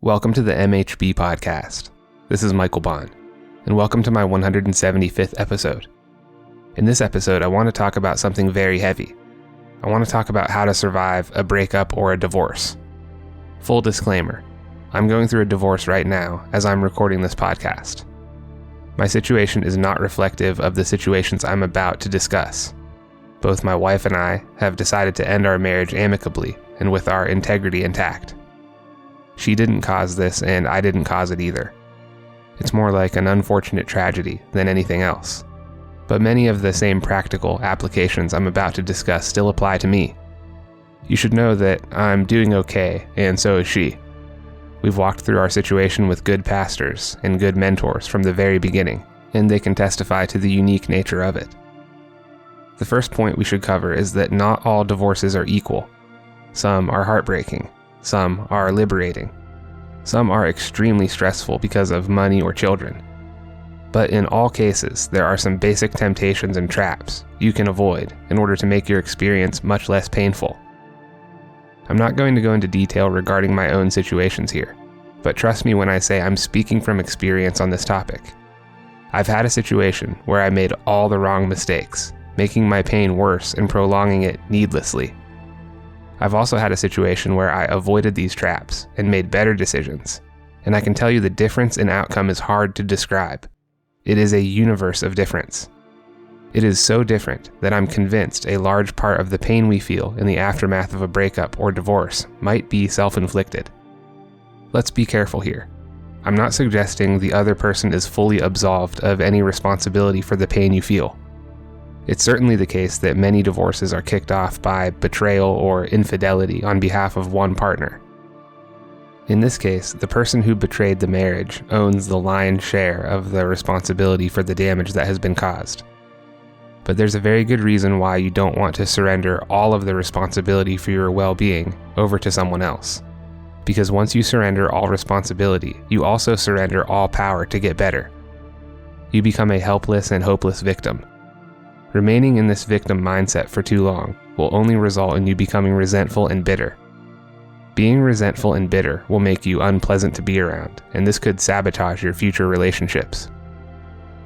Welcome to the MHB podcast. This is Michael Bond, and welcome to my 175th episode. In this episode, I want to talk about something very heavy. I want to talk about how to survive a breakup or a divorce. Full disclaimer, I'm going through a divorce right now as I'm recording this podcast. My situation is not reflective of the situations I'm about to discuss. Both my wife and I have decided to end our marriage amicably and with our integrity intact. She didn't cause this, and I didn't cause it either. It's more like an unfortunate tragedy than anything else. But many of the same practical applications I'm about to discuss still apply to me. You should know that I'm doing okay, and so is she. We've walked through our situation with good pastors and good mentors from the very beginning, and they can testify to the unique nature of it. The first point we should cover is that not all divorces are equal. Some are heartbreaking. Some are liberating. Some are extremely stressful because of money or children. But in all cases, there are some basic temptations and traps you can avoid in order to make your experience much less painful. I'm not going to go into detail regarding my own situations here, but trust me when I say I'm speaking from experience on this topic. I've had a situation where I made all the wrong mistakes, making my pain worse and prolonging it needlessly. I've also had a situation where I avoided these traps and made better decisions, and I can tell you the difference in outcome is hard to describe. It is a universe of difference. It is so different that I'm convinced a large part of the pain we feel in the aftermath of a breakup or divorce might be self-inflicted. Let's be careful here. I'm not suggesting the other person is fully absolved of any responsibility for the pain you feel. It's certainly the case that many divorces are kicked off by betrayal or infidelity on behalf of one partner. In this case, the person who betrayed the marriage owns the lion's share of the responsibility for the damage that has been caused. But there's a very good reason why you don't want to surrender all of the responsibility for your well-being over to someone else. Because once you surrender all responsibility, you also surrender all power to get better. You become a helpless and hopeless victim. Remaining in this victim mindset for too long will only result in you becoming resentful and bitter. Being resentful and bitter will make you unpleasant to be around, and this could sabotage your future relationships.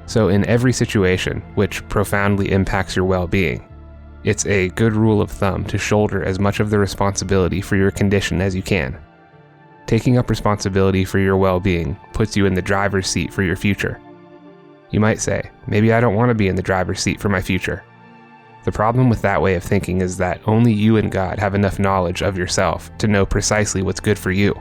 So in every situation which profoundly impacts your well-being, it's a good rule of thumb to shoulder as much of the responsibility for your condition as you can. Taking up responsibility for your well-being puts you in the driver's seat for your future. You might say, maybe I don't want to be in the driver's seat for my future. The problem with that way of thinking is that only you and God have enough knowledge of yourself to know precisely what's good for you.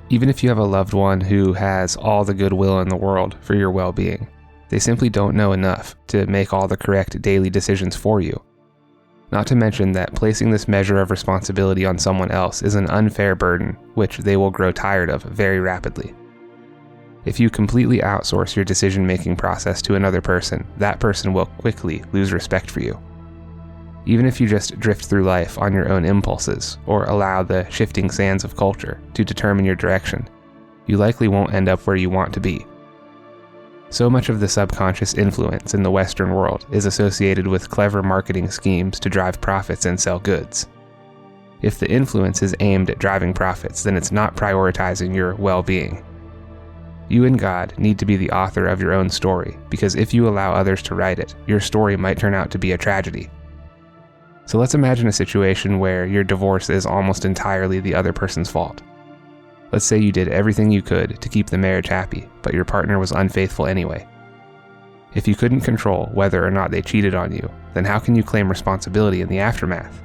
Even if you have a loved one who has all the goodwill in the world for your well-being, they simply don't know enough to make all the correct daily decisions for you. Not to mention that placing this measure of responsibility on someone else is an unfair burden, which they will grow tired of very rapidly. If you completely outsource your decision-making process to another person, that person will quickly lose respect for you. Even if you just drift through life on your own impulses, or allow the shifting sands of culture to determine your direction, you likely won't end up where you want to be. So much of the subconscious influence in the Western world is associated with clever marketing schemes to drive profits and sell goods. If the influence is aimed at driving profits, then it's not prioritizing your well-being. You and God need to be the author of your own story, because if you allow others to write it, your story might turn out to be a tragedy. So let's imagine a situation where your divorce is almost entirely the other person's fault. Let's say you did everything you could to keep the marriage happy, but your partner was unfaithful anyway. If you couldn't control whether or not they cheated on you, then how can you claim responsibility in the aftermath?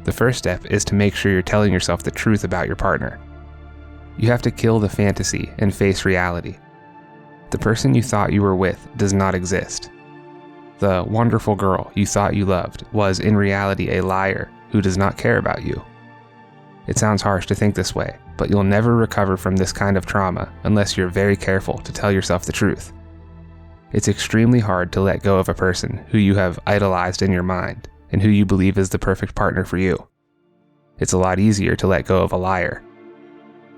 The first step is to make sure you're telling yourself the truth about your partner. You have to kill the fantasy and face reality. The person you thought you were with does not exist. The wonderful girl you thought you loved was in reality a liar who does not care about you. It sounds harsh to think this way, but you'll never recover from this kind of trauma unless you're very careful to tell yourself the truth. It's extremely hard to let go of a person who you have idolized in your mind and who you believe is the perfect partner for you. It's a lot easier to let go of a liar.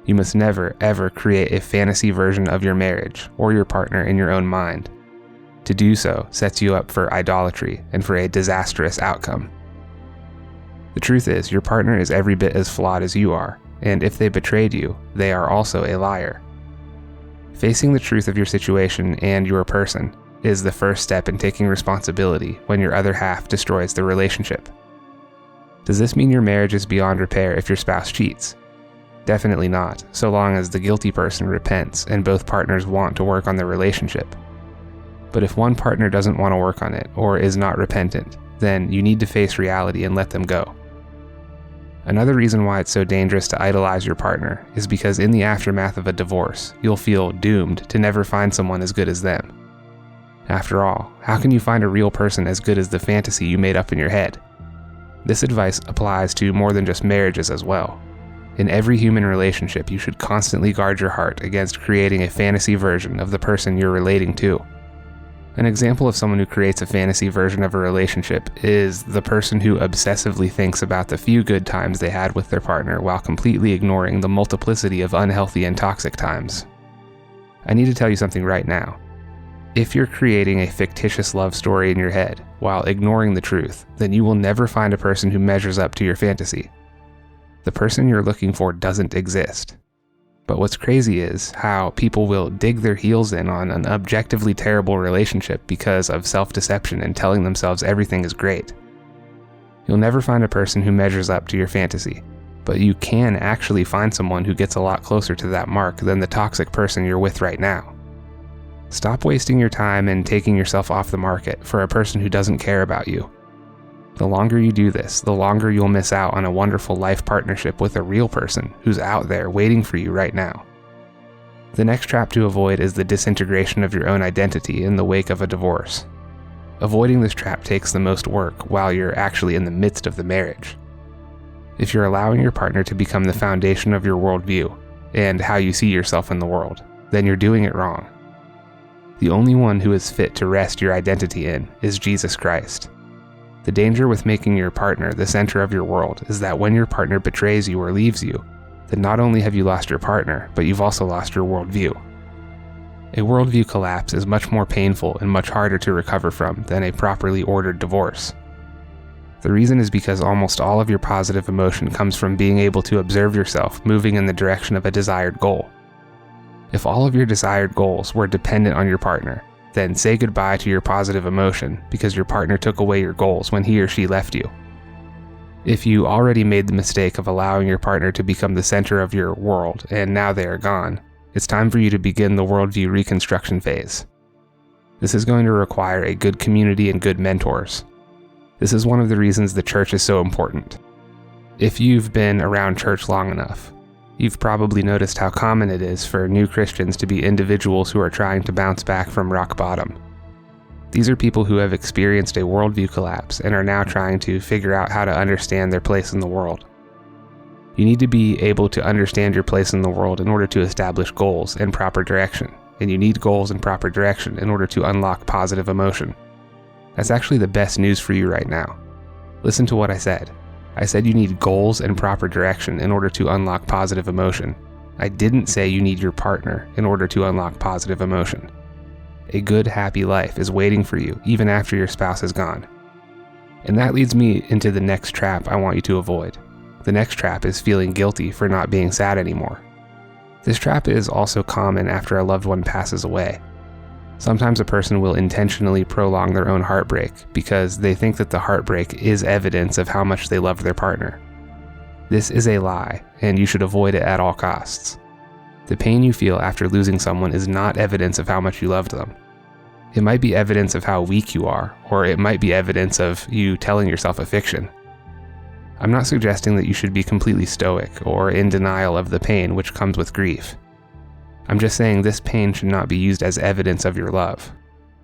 You must never, ever create a fantasy version of your marriage or your partner in your own mind. To do so sets you up for idolatry and for a disastrous outcome. The truth is, your partner is every bit as flawed as you are, and if they betrayed you, they are also a liar. Facing the truth of your situation and your person is the first step in taking responsibility when your other half destroys the relationship. Does this mean your marriage is beyond repair if your spouse cheats? Definitely not, so long as the guilty person repents and both partners want to work on their relationship. But if one partner doesn't want to work on it or is not repentant, then you need to face reality and let them go. Another reason why it's so dangerous to idolize your partner is because in the aftermath of a divorce, you'll feel doomed to never find someone as good as them. After all, how can you find a real person as good as the fantasy you made up in your head? This advice applies to more than just marriages as well. In every human relationship, you should constantly guard your heart against creating a fantasy version of the person you're relating to. An example of someone who creates a fantasy version of a relationship is the person who obsessively thinks about the few good times they had with their partner while completely ignoring the multiplicity of unhealthy and toxic times. I need to tell you something right now. If you're creating a fictitious love story in your head while ignoring the truth, then you will never find a person who measures up to your fantasy. The person you're looking for doesn't exist. But what's crazy is how people will dig their heels in on an objectively terrible relationship because of self-deception and telling themselves everything is great. You'll never find a person who measures up to your fantasy, but you can actually find someone who gets a lot closer to that mark than the toxic person you're with right now. Stop wasting your time and taking yourself off the market for a person who doesn't care about you. The longer you do this, the longer you'll miss out on a wonderful life partnership with a real person who's out there waiting for you right now. The next trap to avoid is the disintegration of your own identity in the wake of a divorce. Avoiding this trap takes the most work while you're actually in the midst of the marriage. If you're allowing your partner to become the foundation of your worldview and how you see yourself in the world, then you're doing it wrong. The only one who is fit to rest your identity in is Jesus Christ. The danger with making your partner the center of your world is that when your partner betrays you or leaves you, then not only have you lost your partner, but you've also lost your worldview. A worldview collapse is much more painful and much harder to recover from than a properly ordered divorce. The reason is because almost all of your positive emotion comes from being able to observe yourself moving in the direction of a desired goal. If all of your desired goals were dependent on your partner, then say goodbye to your positive emotion because your partner took away your goals when he or she left you. If you already made the mistake of allowing your partner to become the center of your world and now they are gone, it's time for you to begin the worldview reconstruction phase. This is going to require a good community and good mentors. This is one of the reasons the church is so important. If you've been around church long enough, you've probably noticed how common it is for new Christians to be individuals who are trying to bounce back from rock bottom. These are people who have experienced a worldview collapse and are now trying to figure out how to understand their place in the world. You need to be able to understand your place in the world in order to establish goals and proper direction, and you need goals and proper direction in order to unlock positive emotion. That's actually the best news for you right now. Listen to what I said. I said you need goals and proper direction in order to unlock positive emotion. I didn't say you need your partner in order to unlock positive emotion. A good, happy life is waiting for you even after your spouse is gone. And that leads me into the next trap I want you to avoid. The next trap is feeling guilty for not being sad anymore. This trap is also common after a loved one passes away. Sometimes a person will intentionally prolong their own heartbreak because they think that the heartbreak is evidence of how much they loved their partner. This is a lie, and you should avoid it at all costs. The pain you feel after losing someone is not evidence of how much you loved them. It might be evidence of how weak you are, or it might be evidence of you telling yourself a fiction. I'm not suggesting that you should be completely stoic or in denial of the pain which comes with grief. I'm just saying this pain should not be used as evidence of your love.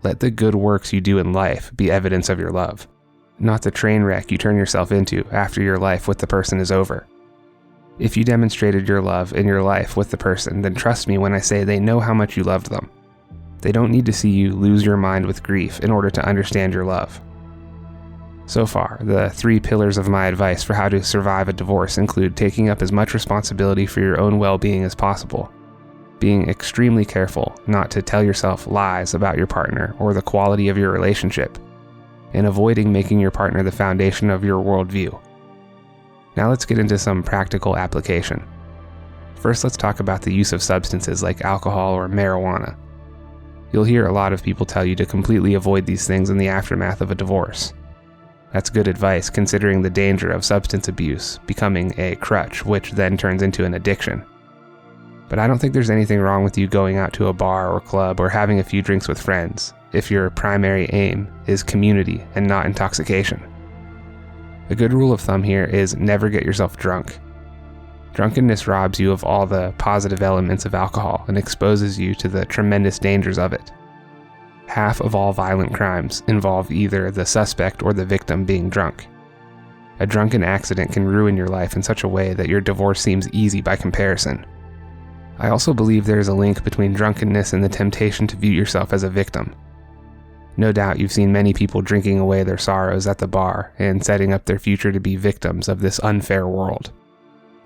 Let the good works you do in life be evidence of your love, not the train wreck you turn yourself into after your life with the person is over. If you demonstrated your love in your life with the person, then trust me when I say they know how much you loved them. They don't need to see you lose your mind with grief in order to understand your love. So far, the 3 pillars of my advice for how to survive a divorce include taking up as much responsibility for your own well-being as possible, being extremely careful not to tell yourself lies about your partner or the quality of your relationship, and avoiding making your partner the foundation of your worldview. Now let's get into some practical application. First, let's talk about the use of substances like alcohol or marijuana. You'll hear a lot of people tell you to completely avoid these things in the aftermath of a divorce. That's good advice considering the danger of substance abuse becoming a crutch, which then turns into an addiction. But I don't think there's anything wrong with you going out to a bar or club or having a few drinks with friends if your primary aim is community and not intoxication. A good rule of thumb here is never get yourself drunk. Drunkenness robs you of all the positive elements of alcohol and exposes you to the tremendous dangers of it. Half of all violent crimes involve either the suspect or the victim being drunk. A drunken accident can ruin your life in such a way that your divorce seems easy by comparison. I also believe there is a link between drunkenness and the temptation to view yourself as a victim. No doubt you've seen many people drinking away their sorrows at the bar and setting up their future to be victims of this unfair world.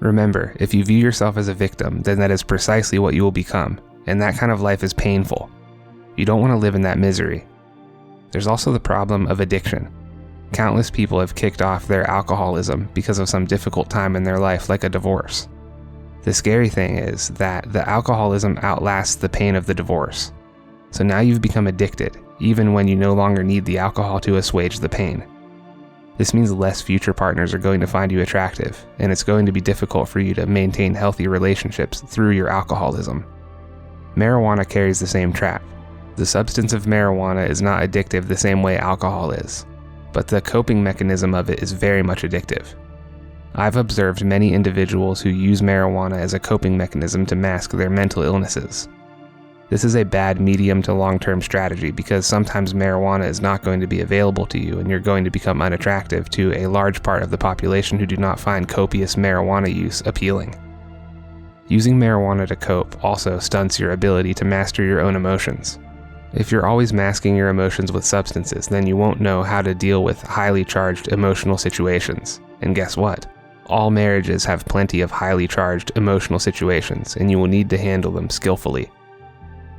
Remember, if you view yourself as a victim, then that is precisely what you will become, and that kind of life is painful. You don't want to live in that misery. There's also the problem of addiction. Countless people have kicked off their alcoholism because of some difficult time in their life, like a divorce. The scary thing is that the alcoholism outlasts the pain of the divorce. So now you've become addicted, even when you no longer need the alcohol to assuage the pain. This means less future partners are going to find you attractive, and it's going to be difficult for you to maintain healthy relationships through your alcoholism. Marijuana carries the same trap. The substance of marijuana is not addictive the same way alcohol is, but the coping mechanism of it is very much addictive. I've observed many individuals who use marijuana as a coping mechanism to mask their mental illnesses. This is a bad medium to long-term strategy because sometimes marijuana is not going to be available to you and you're going to become unattractive to a large part of the population who do not find copious marijuana use appealing. Using marijuana to cope also stunts your ability to master your own emotions. If you're always masking your emotions with substances, then you won't know how to deal with highly charged emotional situations. And guess what? All marriages have plenty of highly charged emotional situations, and you will need to handle them skillfully.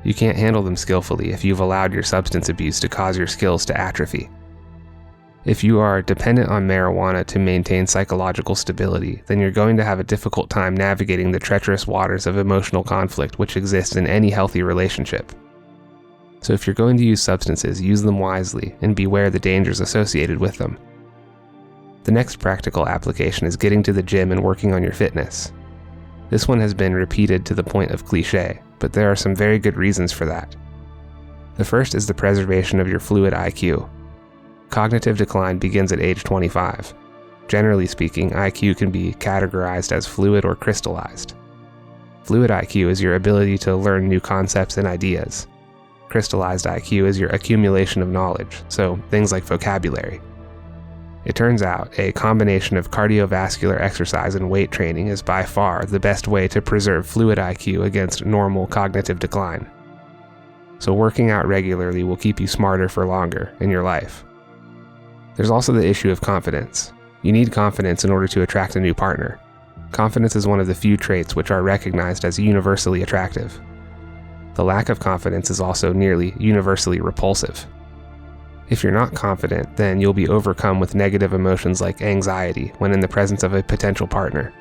You can't handle them skillfully if you've allowed your substance abuse to cause your skills to atrophy. If you are dependent on marijuana to maintain psychological stability, then you're going to have a difficult time navigating the treacherous waters of emotional conflict which exist in any healthy relationship. So if you're going to use substances, use them wisely and beware the dangers associated with them. The next practical application is getting to the gym and working on your fitness. This one has been repeated to the point of cliché, but there are some very good reasons for that. The first is the preservation of your fluid IQ. Cognitive decline begins at age 25. Generally speaking, IQ can be categorized as fluid or crystallized. Fluid IQ is your ability to learn new concepts and ideas. Crystallized IQ is your accumulation of knowledge, so things like vocabulary. It turns out a combination of cardiovascular exercise and weight training is by far the best way to preserve fluid IQ against normal cognitive decline. So working out regularly will keep you smarter for longer in your life. There's also the issue of confidence. You need confidence in order to attract a new partner. Confidence is one of the few traits which are recognized as universally attractive. The lack of confidence is also nearly universally repulsive. If you're not confident, then you'll be overcome with negative emotions like anxiety when in the presence of a potential partner.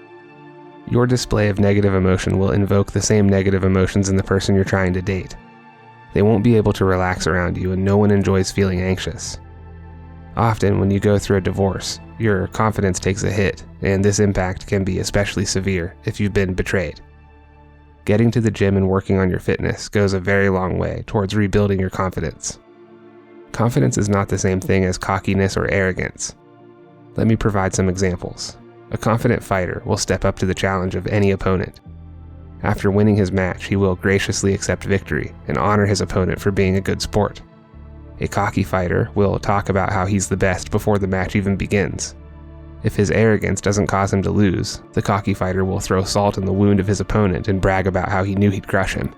Your display of negative emotion will invoke the same negative emotions in the person you're trying to date. They won't be able to relax around you, and no one enjoys feeling anxious. Often, when you go through a divorce, your confidence takes a hit, and this impact can be especially severe if you've been betrayed. Getting to the gym and working on your fitness goes a very long way towards rebuilding your confidence. Confidence is not the same thing as cockiness or arrogance. Let me provide some examples. A confident fighter will step up to the challenge of any opponent. After winning his match, he will graciously accept victory and honor his opponent for being a good sport. A cocky fighter will talk about how he's the best before the match even begins. If his arrogance doesn't cause him to lose, the cocky fighter will throw salt in the wound of his opponent and brag about how he knew he'd crush him.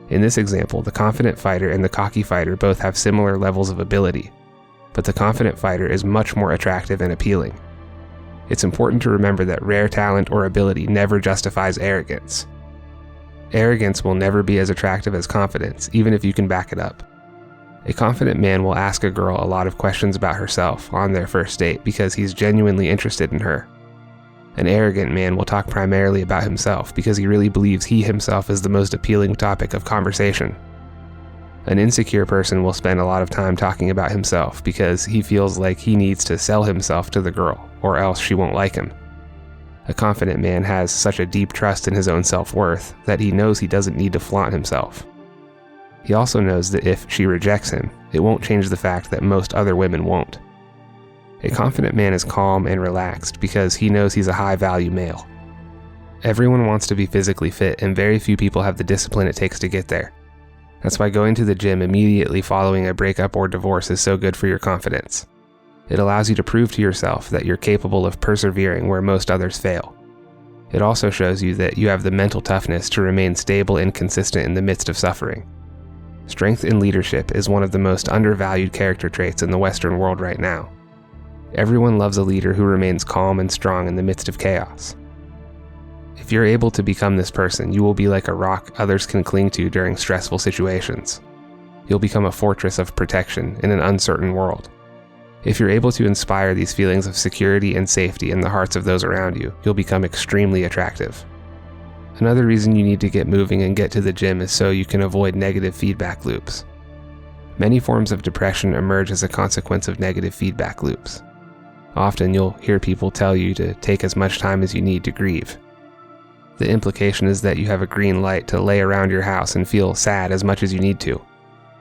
In this example, the confident fighter and the cocky fighter both have similar levels of ability, but the confident fighter is much more attractive and appealing. It's important to remember that rare talent or ability never justifies arrogance. Arrogance will never be as attractive as confidence, even if you can back it up. A confident man will ask a girl a lot of questions about herself on their first date because he's genuinely interested in her. An arrogant man will talk primarily about himself because he really believes he himself is the most appealing topic of conversation. An insecure person will spend a lot of time talking about himself because he feels like he needs to sell himself to the girl, or else she won't like him. A confident man has such a deep trust in his own self-worth that he knows he doesn't need to flaunt himself. He also knows that if she rejects him, it won't change the fact that most other women won't. A confident man is calm and relaxed because he knows he's a high-value male. Everyone wants to be physically fit, and very few people have the discipline it takes to get there. That's why going to the gym immediately following a breakup or divorce is so good for your confidence. It allows you to prove to yourself that you're capable of persevering where most others fail. It also shows you that you have the mental toughness to remain stable and consistent in the midst of suffering. Strength in leadership is one of the most undervalued character traits in the Western world right now. Everyone loves a leader who remains calm and strong in the midst of chaos. If you're able to become this person, you will be like a rock others can cling to during stressful situations. You'll become a fortress of protection in an uncertain world. If you're able to inspire these feelings of security and safety in the hearts of those around you, you'll become extremely attractive. Another reason you need to get moving and get to the gym is so you can avoid negative feedback loops. Many forms of depression emerge as a consequence of negative feedback loops. Often you'll hear people tell you to take as much time as you need to grieve. The implication is that you have a green light to lay around your house and feel sad as much as you need to.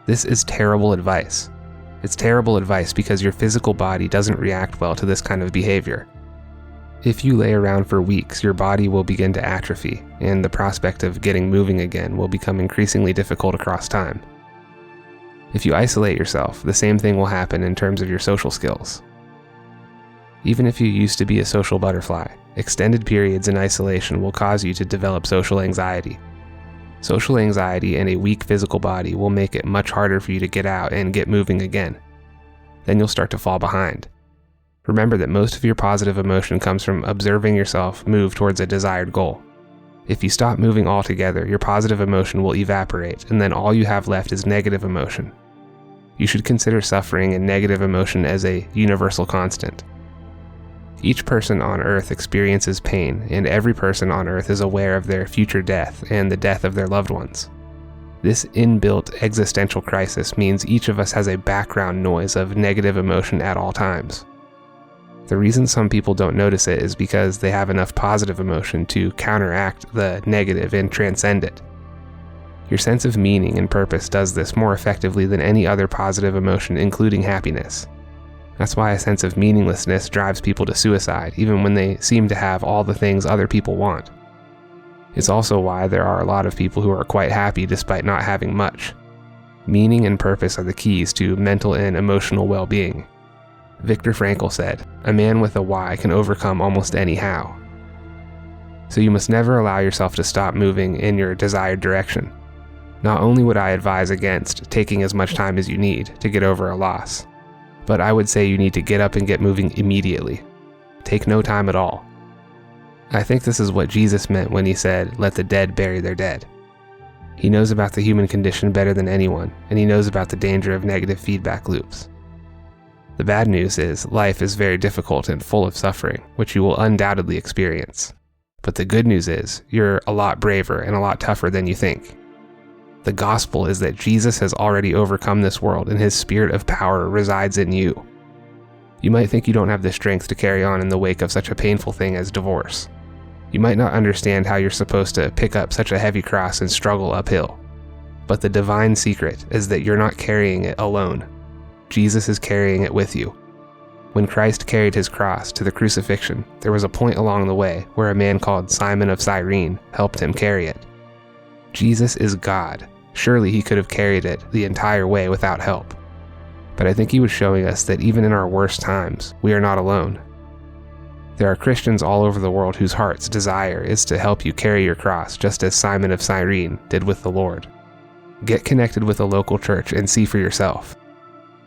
This is terrible advice. It's terrible advice because your physical body doesn't react well to this kind of behavior. If you lay around for weeks, your body will begin to atrophy, and the prospect of getting moving again will become increasingly difficult across time. If you isolate yourself, the same thing will happen in terms of your social skills. Even if you used to be a social butterfly, extended periods in isolation will cause you to develop social anxiety. Social anxiety and a weak physical body will make it much harder for you to get out and get moving again. Then you'll start to fall behind. Remember that most of your positive emotion comes from observing yourself move towards a desired goal. If you stop moving altogether, your positive emotion will evaporate, and then all you have left is negative emotion. You should consider suffering and negative emotion as a universal constant. Each person on Earth experiences pain, and every person on Earth is aware of their future death and the death of their loved ones. This inbuilt existential crisis means each of us has a background noise of negative emotion at all times. The reason some people don't notice it is because they have enough positive emotion to counteract the negative and transcend it. Your sense of meaning and purpose does this more effectively than any other positive emotion, including happiness. That's why a sense of meaninglessness drives people to suicide, even when they seem to have all the things other people want. It's also why there are a lot of people who are quite happy despite not having much. Meaning and purpose are the keys to mental and emotional well-being. Viktor Frankl said, "A man with a why can overcome almost any how." So you must never allow yourself to stop moving in your desired direction. Not only would I advise against taking as much time as you need to get over a loss, but I would say you need to get up and get moving immediately. Take no time at all. I think this is what Jesus meant when he said, "Let the dead bury their dead." He knows about the human condition better than anyone, and he knows about the danger of negative feedback loops. The bad news is, life is very difficult and full of suffering, which you will undoubtedly experience. But the good news is, you're a lot braver and a lot tougher than you think. The gospel is that Jesus has already overcome this world and his spirit of power resides in you. You might think you don't have the strength to carry on in the wake of such a painful thing as divorce. You might not understand how you're supposed to pick up such a heavy cross and struggle uphill. But the divine secret is that you're not carrying it alone. Jesus is carrying it with you. When Christ carried his cross to the crucifixion, there was a point along the way where a man called Simon of Cyrene helped him carry it. Jesus is God. Surely he could have carried it the entire way without help. But I think he was showing us that even in our worst times, we are not alone. There are Christians all over the world whose heart's desire is to help you carry your cross, just as Simon of Cyrene did with the Lord. Get connected with a local church and see for yourself.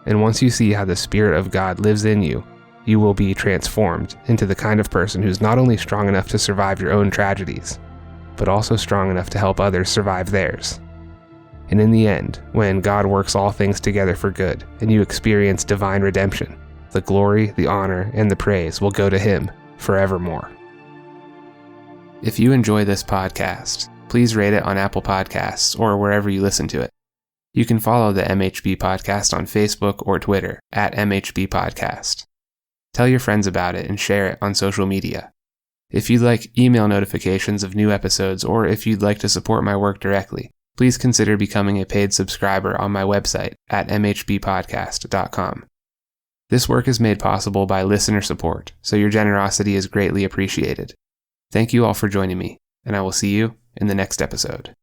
And once you see how the Spirit of God lives in you, you will be transformed into the kind of person who's not only strong enough to survive your own tragedies, but also strong enough to help others survive theirs. And in the end, when God works all things together for good, and you experience divine redemption, the glory, the honor, and the praise will go to him forevermore. If you enjoy this podcast, please rate it on Apple Podcasts or wherever you listen to it. You can follow the MHB Podcast on Facebook or Twitter at MHB Podcast. Tell your friends about it and share it on social media. If you'd like email notifications of new episodes or if you'd like to support my work directly, please consider becoming a paid subscriber on my website at mhbpodcast.com. This work is made possible by listener support, so your generosity is greatly appreciated. Thank you all for joining me, and I will see you in the next episode.